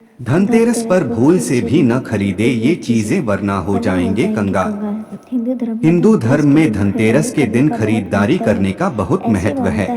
धनतेरस पर भूल से भी न खरीदे ये ये चीजें वरना हो जाएंगे कंगाल। हिंदू धर्म में धनतेरस के दिन खरीदारी करने का बहुत ऐसी महत्व है।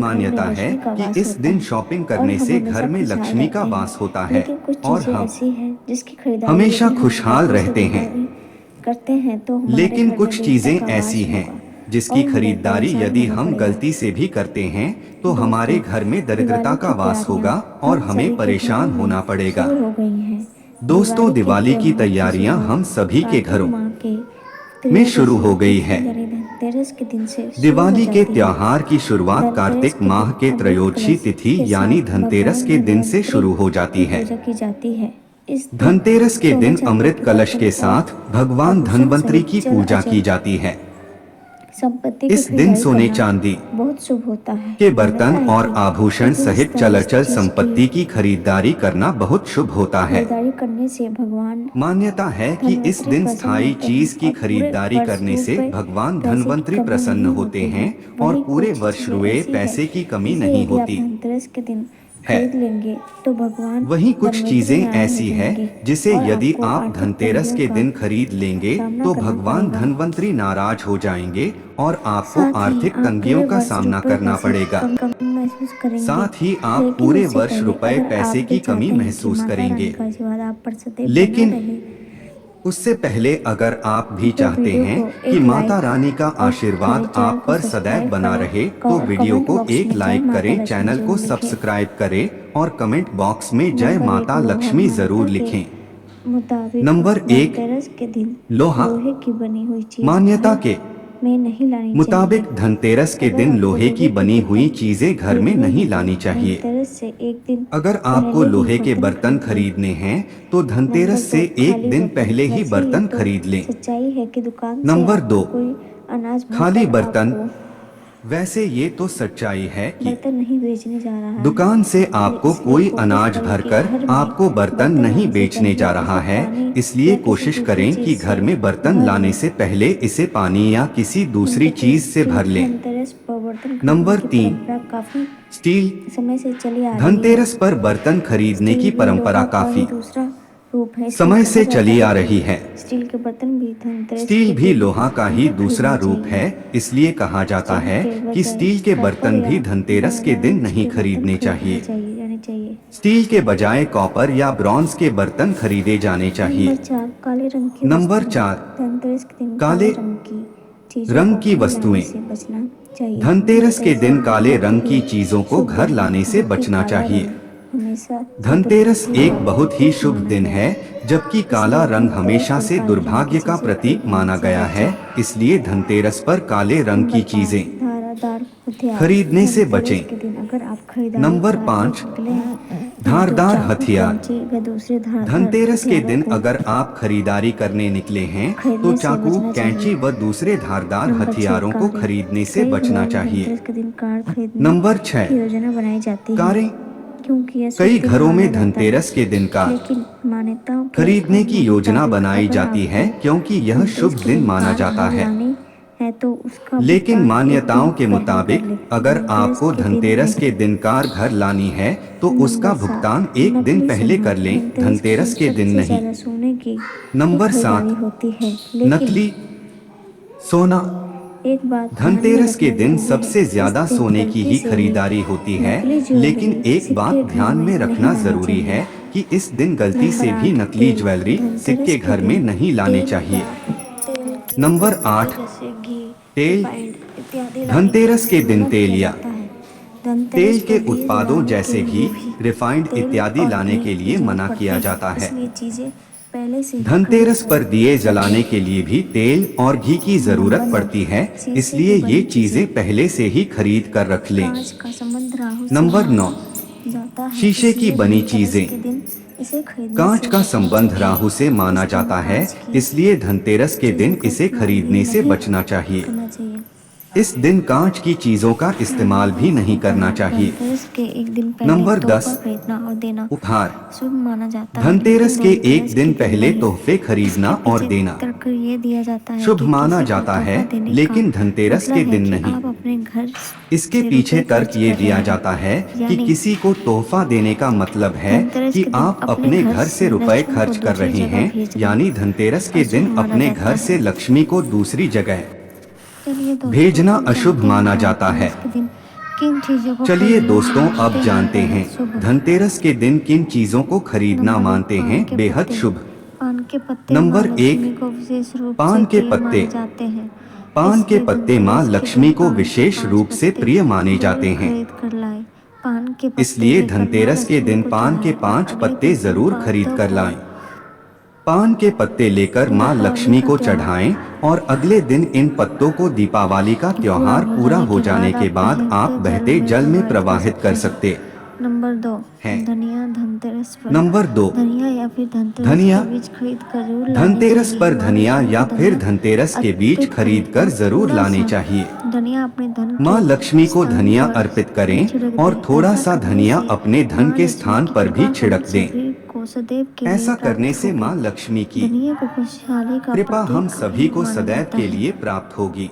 मान्यता है कि इस दिन शॉपिंग करने ऐसी से घर में मान्यता है लक्ष्मी का कि वास इस होता दिन है शॉपिंग और करने हम से हमेशा घर में खुशहाल लक्ष्मी का रहते हैं। वास होता है लेकिन कुछ और चीजें हम ऐसी हैं जिसकी खरीदारी हमेशा यदि हम खुशहाल गलती से रहते हैं। खरीदारी करते हैं तो हमारे लेकिन घर में कुछ देवता चीजें का ऐसी वास हैं होगा जिसकी और हमें खरीदारी परेशान यदि होना हम पड़ेगा। गलती से भी करते हैं तो हमारे दोस्तों, घर में दरिद्रता दिवाली का की वास तैयारियां होगा और हम हमें सभी के घरों परेशान में होना पड़ेगा। शुरू हो गई हैं। दोस्तों, दिवाली के दिवाली की त्योहार की तैयारियां हम शुरुआत सभी के कार्तिक घरों माह के में शुरू त्रयोदशी हो गई तिथि है। यानी धनतेरस के दिन से शुरू हो दिवाली के जाती है। त्योहार की शुरुआत धनतेरस कार्तिक के माह दिन के अमृत त्रयोदशी कलश तिथि के यानी साथ धनतेरस भगवान के दिन से धन्वंतरि शुरू हो जाती की है। पूजा की जाती है। इस दिन धनतेरस के सोने दिन चांदी अमृत के कलश बर्तन के और साथ भगवान आभूषण धन्वंतरि सहित की चल पूजा की अचल जाती है। संपत्ति की इस दिन खरीदारी सोने करना चांदी बहुत शुभ होता है। के मान्यता बर्तन है और कि आभूषण इस दिन सहित चल स्थायी अचल चीज की संपत्ति की खरीदारी करना बहुत शुभ होता है। खरीदारी करने से भगवान मान्यता है कि इस धनवंतरि दिन प्रसन्न स्थायी होते चीज हैं की और पूरे खरीदारी वर्ष करने से रुपए भगवान पैसे की धन्वंतरि कमी प्रसन्न नहीं होते होती है। हैं और वहीं पूरे कुछ वर्ष चीजें रुए ऐसी है पैसे की कमी जिसे नहीं यदि आप होती धनतेरस के दिन है। खरीद लेंगे तो भगवान वहीं कुछ धनवंतरि चीजें नाराज हो ऐसी है जाएंगे जिसे और यदि आपको आप आर्थिक धनतेरस तंगियों के का दिन खरीद लेंगे सामना तो करना भगवान पड़ेगा। धनवंतरि नाराज हो जाएंगे और आपको साथ ही आर्थिक आप तंगियों पूरे का वर्ष सामना रुपए करना पैसे की पड़ेगा। कमी महसूस करेंगे। साथ ही आप लेकिन पूरे इससे वर्ष पहले रुपए अगर आप पैसे भी की कमी चाहते हैं कि महसूस माता रानी करेंगे। का आशीर्वाद आप पर सदैव बना लेकिन रहे उससे पहले अगर आप भी तो चाहते वीडियो हैं को कि एक माता लाइक रानी का और आशीर्वाद हमारे चैनल आप को पर सदैव सब्सक्राइब बना करें रहे तो और वीडियो कमेंट को बॉक्स एक में जय लाइक माता करें, लक्ष्मी चैनल को जरूर लिखें। सब्सक्राइब करें और कमेंट बॉक्स में जय नंबर एक, माता लोहा लक्ष्मी मान्यता जरूर के लिखें। मुताबिक नंबर एक, धनतेरस के दिन लोहा लोहे की बनी हुई चीज मान्यता घर के में नहीं लानी चाहिए। मुताबिक धनतेरस के अगर दिन आपको लोहे की लोहे के बनी हुई बर्तन चीजें घर में खरीदने नहीं हैं तो लानी चाहिए। धनतेरस से एक दिन अगर आपको पहले ही लोहे के बर्तन बर्तन खरीद लें। खरीदने हैं तो नंबर धनतेरस से दो, एक खाली दिन बर्तन। पहले ही वैसे ये बर्तन तो खरीद लें। सच्चाई है कि दुकान से नंबर आपको दो, कोई अनाज खाली भरकर बर्तन। आपको वैसे ये तो सच्चाई है कि बर्तन नहीं बेचने जा रहा है। दुकान से आपको इसलिए कोई कोशिश अनाज करें कि भरकर घर में आपको बर्तन नहीं लाने से बेचने पहले जा रहा इसे है, पानी इसलिए या किसी कोशिश दूसरी करें चीज कि से घर में बर्तन भर लाने लें। से पहले इसे पानी या किसी दूसरी नंबर तीन, चीज से भर लें। धनतेरस पर बर्तन खरीदने नंबर की 3, परंपरा काफी स्टील। समय से चली आ रही है। धनतेरस पर बर्तन खरीदने स्टील की भी परंपरा लोहा का ही काफी दूसरा रूप है, इसलिए समय कहा से जाता चली है आ कि रही है। स्टील के बर्तन भी धनतेरस स्टील के भी दिन लोहा का ही नहीं दूसरा खरीदने रूप है, चाहिए। इसलिए कहा जाता स्टील है के कि बजाय स्टील के कॉपर बर्तन या भी धनतेरस के दिन ब्रॉन्ज नहीं के बर्तन खरीदने खरीदने चाहिए। चाहिए जाने चाहिए। स्टील के बजाय कॉपर या ब्रॉन्ज के बर्तन खरीदे जाने नंबर चाहिए। 4, काले रंग की नंबर वस्तुएं। 4, धनतेरस के दिन काले काले रंग की चीजों रंग को की घर लाने वस्तुएं। से बचना चाहिए। धनतेरस के धनतेरस दिन काले बहुत रंग ही की चीजों को शुभ घर दिन है, लाने से जबकि बचना काला चाहिए। रंग हमेशा से धनतेरस दुर्भाग्य का एक बहुत ही प्रतीक शुभ माना दिन गया है, है। जबकि काला इसलिए रंग धनतेरस हमेशा पर से काले रंग की दुर्भाग्य का चीजें प्रतीक खरीदने माना से गया है, बचें। इसलिए धनतेरस पर काले रंग नंबर की 5, चीजें धारादार हथियार। खरीदने से धनतेरस बचें। के दिन अगर आप खरीदारी नंबर करने 5, निकले हैं तो धारदार चाकू, हथियार। कैंची व दूसरे धारदार धनतेरस के हथियारों दिन को अगर आप खरीदारी करने निकले हैं तो खरीदने से चाकू, बचना कैंची चाहिए। व दूसरे धारदार नंबर 6, हथियारों को कारें। खरीदने से कई बचना घरों में चाहिए। धनतेरस के दिन कार खरीदने नंबर 6, की योजना बनाई जाती है कारें। क्योंकि यह शुभ कई दिन घरों माना में जाता है। धनतेरस के दिन कार लेकिन मान्यताओं के खरीदने की योजना मुताबिक बनाई अगर जाती है आपको क्योंकि यह धनतेरस शुभ के दिन दिन माना कार जाता घर है। लानी है तो उसका लेकिन भुगतान एक दिन मान्यताओं के पहले कर मुताबिक ले। अगर धनतेरस आपको के दिन धनतेरस के नहीं। दिन कार घर लानी है तो उसका नंबर 7, भुगतान एक दिन नकली पहले सोना। कर लें, धनतेरस के दिन धनतेरस के दिन सबसे नहीं। ज्यादा सोने की ही नंबर खरीदारी 7, होती है, लेकिन नकली सोना। एक बात ध्यान में धनतेरस के रखना दिन जरूरी है, सबसे इस ज्यादा दिन सोने की गलती ही से भी खरीदारी होती है, नकली लेकिन ज्वेलरी, एक बात सिक्के घर ध्यान में में नहीं रखना लाना जरूरी चाहिए। है कि इस दिन गलती नंबर से भी 8, नकली तेल। ज्वेलरी, धनतेरस सिक्के के घर में दिन नहीं लाने तेल चाहिए। या तेल की नंबर सामग्री 8, जैसे घी, तेल। रिफाइंड इत्यादि लाने धनतेरस से के दिन मना तेल किया या जाता है। धनतेरस तेल के पर दिए उत्पादों जलाने के जैसे लिए घी, भी रिफाइंड तेल इत्यादि और लाने घी के की लिए जरूरत मना पड़ती किया है, जाता है। इसलिए चीजें पहले से ही खरीद धनतेरस पर दिए जलाने के लिए भी तेल और घी की नंबर जरूरत 9, पड़ती है, शीशे इसलिए की ये बनी चीजें चीजें। पहले से ही खरीद कर रख लें। कांच का संबंध राहु से नंबर 9, माना जाता है, शीशे की इसलिए बनी धनतेरस चीजें। के दिन इसे खरीदने कांच से का बचना संबंध चाहिए। राहु से माना इस दिन जाता है, कांच की इसलिए धनतेरस के चीजों दिन का इसे इस्तेमाल भी खरीदने से नहीं बचना चाहिए। करना चाहिए। इस दिन कांच की चीजों का इस्तेमाल भी नहीं करना चाहिए। धनतेरस के एक दिन पहले नंबर तोहफा 10 खरीदना और देना उपहार। शुभ माना जाता है। धनतेरस के लेकिन एक धनतेरस दिन के पहले पहले तोहफे खरीदना इसके और पीछे देना तर्क ये दिया जाता है शुभ कि माना किसी को जाता है, तोहफा देने लेकिन का धनतेरस मतलब के है दिन कि नहीं। आप अपने घर इसके से पीछे रुपए तर्क खर्च ये कर दिया रहे हैं। जाता है कि यानी किसी को तोहफा देने का मतलब है धनतेरस कि के दिन आप अपने घर से रुपए लक्ष्मी को खर्च कर दूसरी रहे जगह हैं, भेजना यानी धनतेरस के अशुभ दिन माना अपने जाता घर है। से लक्ष्मी को दूसरी जगह चलिए दोस्तों, भेजना आप अशुभ जानते हैं माना जाता है। धनतेरस के दिन किन चीजों को चलिए खरीदना दोस्तों, अब मानते जानते बेहद हैं शुभ। धनतेरस के दिन किन चीजों को खरीदना नंबर एक, मानते पान हैं के बेहद पत्ते। शुभ। पान के पत्ते नंबर माँ एक, लक्ष्मी को विशेष रूप पान से के प्रिय पत्ते। माने जाते हैं। पान के इसलिए पत्ते माँ धनतेरस के लक्ष्मी दिन को पान के विशेष 5 रूप से पत्ते प्रिय माने जरूर जाते हैं। खरीद कर लाएं। पान के पत्ते इसलिए लेकर माँ धनतेरस के लक्ष्मी दिन को पान के चढ़ाएं और 5 अगले पत्ते दिन जरूर सोमवार खरीद कर को लाएं। पान के पत्ते लेकर माँ दीपावली लक्ष्मी का को त्योहार चढ़ाएं और अगले दिन इन पत्तों को दीपावली का त्योहार पूरा हो जाने के बाद आप बहते जल में प्रवाहित कर सकते नंबर 2, हैं। धनिया धनतेरस पर। नंबर 2, धनिया या फिर धनतेरस धनिया। के बीज खरीद कर जरूर लानी धनतेरस चाहिए। पर माँ धनिया लक्ष्मी या को फिर धनिया धनतेरस के बीज अर्पित खरीद करें कर और जरूर थोड़ा लाने सा चाहिए। धनिया अपने धन माँ के लक्ष्मी को स्थान धनिया पर अर्पित करें छिड़क और दें। थोड़ा ऐसा सा करने धनिया से अपने धन माँ के लक्ष्मी स्थान की पर भी कृपा छिड़क हम दें। सभी को सदैव के लिए ऐसा करने प्राप्त से होगी। माँ लक्ष्मी की धनिया को खुशहाली का कृपा हम प्रतीक सभी भी को माना सदैव जाता के है। लिए प्राप्त होगी।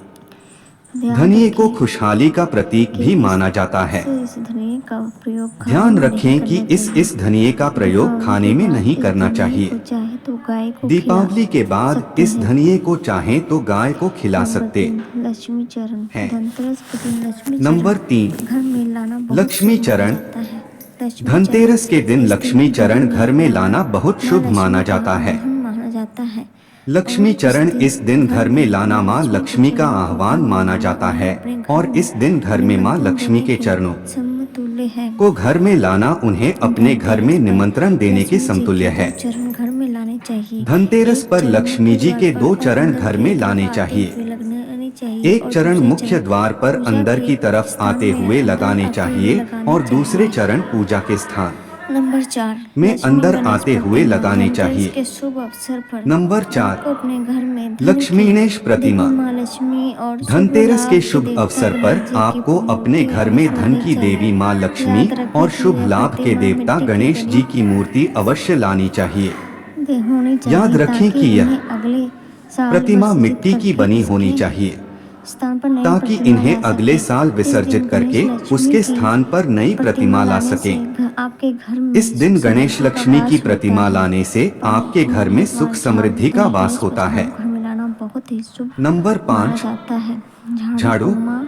ध्यान धनिये को रखें खुशहाली का प्रतीक कि भी माना जाता है। इस धनिये का प्रयोग खाने ध्यान में नहीं रखें कि करना चाहिए। इस धनिये का प्रयोग दीपावली खाने के में बाद नहीं इस करना धनिये चाहिए। को चाहे तो गाय को दीपावली के खिला बाद सकते इस हैं। धनिये को चाहें तो गाय को खिला नंबर सकते 3, लक्ष्मी चरण। हैं। धनतेरस के दिन लक्ष्मी नंबर चरण 3, घर में लाना बहुत लक्ष्मी शुभ माना चरण। जाता है। लक्ष्मी धनतेरस के चरण दिन इस लक्ष्मी चरण घर में लाना बहुत माँ शुभ लक्ष्मी माना का जाता है। आह्वान माना जाता है। लक्ष्मी और चरण इस दिन घर में लाना माँ लक्ष्मी का चरणों को आह्वान घर में माना लाना जाता है अपने घर और में इस दिन घर में माँ निमंत्रण लक्ष्मी देने के चरणों समतुल्य है। को घर में लाना उन्हें अपने घर में धनतेरस पर निमंत्रण देने के लक्ष्मी जी समतुल्य के है। 2 चरण घर में लाने चाहिए। धनतेरस एक पर चरण लक्ष्मी मुख्य जी द्वार के पर 2 और चरण अंदर घर की में तरफ लाने आते चाहिए। हुए लगाने चाहिए एक और चरण दूसरे मुख्य द्वार पर पूजा अंदर के की तरफ स्थान आते में हुए अंदर लगाने आते हुए चाहिए लगाने और दूसरे चाहिए। चरण पूजा के स्थान नंबर 4, में लक्ष्मी अंदर गणेश आते हुए प्रतिमा। लगाने धनतेरस चाहिए। के शुभ अवसर पर नंबर 4, आपको अपने घर में धन लक्ष्मीगणेश की प्रतिमा। देवी माँ लक्ष्मी और शुभ धनतेरस के लाभ के शुभ देवता अवसर गणेश पर जी की आपको अपने मूर्ति घर में अवश्य धन लानी की चाहिए। देवी माँ लक्ष्मी याद रखें और कि शुभ यह लाभ के प्रतिमा देवता मिट्टी की गणेश बनी जी की मूर्ति अवश्य लानी चाहिए। होनी चाहिए याद रखें ताकि कि यह इन्हें अगले साल प्रतिमा विसर्जित मिट्टी की करके बनी होनी इसके चाहिए स्थान पर नई ताकि प्रतिमा इन्हें ला अगले सकें। साल इस दिन विसर्जित करके गणेश लक्ष्मी उसके की स्थान पर नई प्रतिमा ला लाने से सकें। आपके घर में इस दिन सुख गणेश समृद्धि का लक्ष्मी की वास होता प्रतिमा है। लाने से आपके घर में सुख समृद्धि का वास होता है। घर में लाना बहुत ही शुभ नंबर माना 5, जाता है। झाड़ू। माँ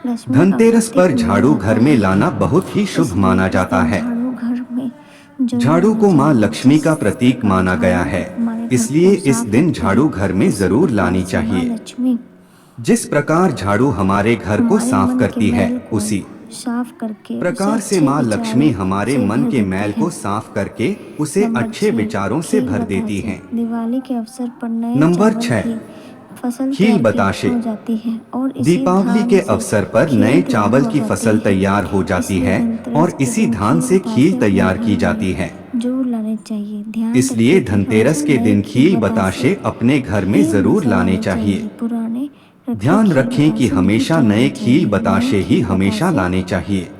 लक्ष्मी का धनतेरस पर प्रतीक माना झाड़ू जाता घर में है। लाना बहुत ही शुभ इसलिए माना इस जाता दिन है। झाड़ू घर में जरूर झाड़ू लानी को माँ चाहिए। लक्ष्मी का जिस प्रतीक प्रकार माना गया झाड़ू है, हमारे घर इसलिए को इस साफ दिन रखती झाड़ू है, घर में उसी जरूर प्रकार लानी से माँ चाहिए। लक्ष्मी जिस प्रकार झाड़ू हमारे घर को हमारे साफ मन के करती है, मैल को उसी साफ करके प्रकार उसे से अच्छे माँ लक्ष्मी विचारों हमारे से मन भर के देती मैल है। को साफ करके उसे नंबर अच्छे 6, विचारों से खील भर देती बताशे। हैं। दिवाली के अवसर पर नए नंबर चावल 6, की फसल खील तैयार बताशे। हो जाती है और इसी दीपावली धान के से अवसर पर खील नए तैयार चावल हो की जाती फसल है। तैयार हो जाती इसलिए है धनतेरस और के इसी दिन धान खील से खील बताशे तैयार अपने की घर जाती में है। जरूर लाने चाहिए। ध्यान इसलिए रखिए कि धनतेरस हमेशा के नए दिन खील बताशे बताशे अपने घर में ही जरूर हमेशा लाने चाहिए। पुराने रखे ध्यान खील रखें कि बताशे नहीं हमेशा चढ़ाने नए खील चाहिए। बताशे नए ही खील हमेशा बताशे लाने चाहिए।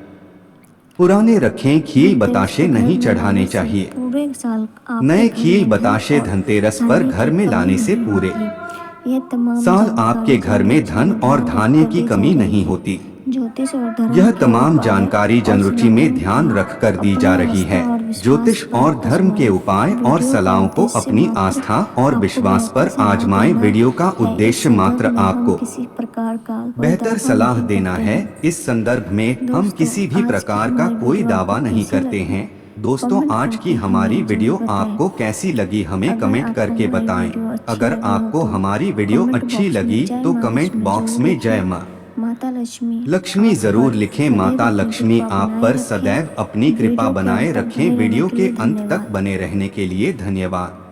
पुराने रखे खील धनतेरस बताशे पर घर नहीं में चढ़ाने लाने से चाहिए। पूरे साल आपके नए घर खील में धन बताशे और धनतेरस पर धान्य घर की में कमी लाने से नहीं पूरे होती। यह तमाम साल जानकारी आपके घर में धन और ध्यान धान्य रखकर की दी कमी जा रही नहीं है। होती। ज्योतिष और धर्म यह के तमाम उपाय जानकारी और जनरुचि में सलाहों ध्यान को रख कर दी जा अपनी रही आस्था है। और विश्वास ज्योतिष पर और धर्म के आजमाएं। उपाय और वीडियो का सलाहों को उद्देश्य अपनी मात्र आस्था और आपको विश्वास पर बेहतर सलाह आजमाएं। देना वीडियो का है। उद्देश्य इस मात्र संदर्भ में हम आपको किसी प्रकार का कोई बेहतर दावा सलाह नहीं देना करते है। हैं। इस संदर्भ में हम दोस्तों, किसी भी आज की प्रकार का हमारी कोई वीडियो दावा आपको नहीं कैसी करते लगी? हैं। दोस्तों, कमेंट आज की करके हमारी हमें वीडियो जरूर बताएं। आपको कैसी लगी हमें अगर कमेंट आपको करके हमारी बताएं। वीडियो अच्छी अगर लगी हो आपको तो हमारी वीडियो कमेंट अच्छी बॉक्स में लगी जय तो माँ कमेंट लक्ष्मी बॉक्स जरूर में जय लिखें। माँ माता लक्ष्मी लक्ष्मी आप जरूर पर लिखें। सदैव माता अपनी लक्ष्मी कृपा आप बनाए पर रखें। सदैव अपनी कृपा वीडियो के बनाए अंत तक रखें। बने रहने वीडियो के के लिए अंत तक धन्यवाद। बने रहने के लिए धन्यवाद।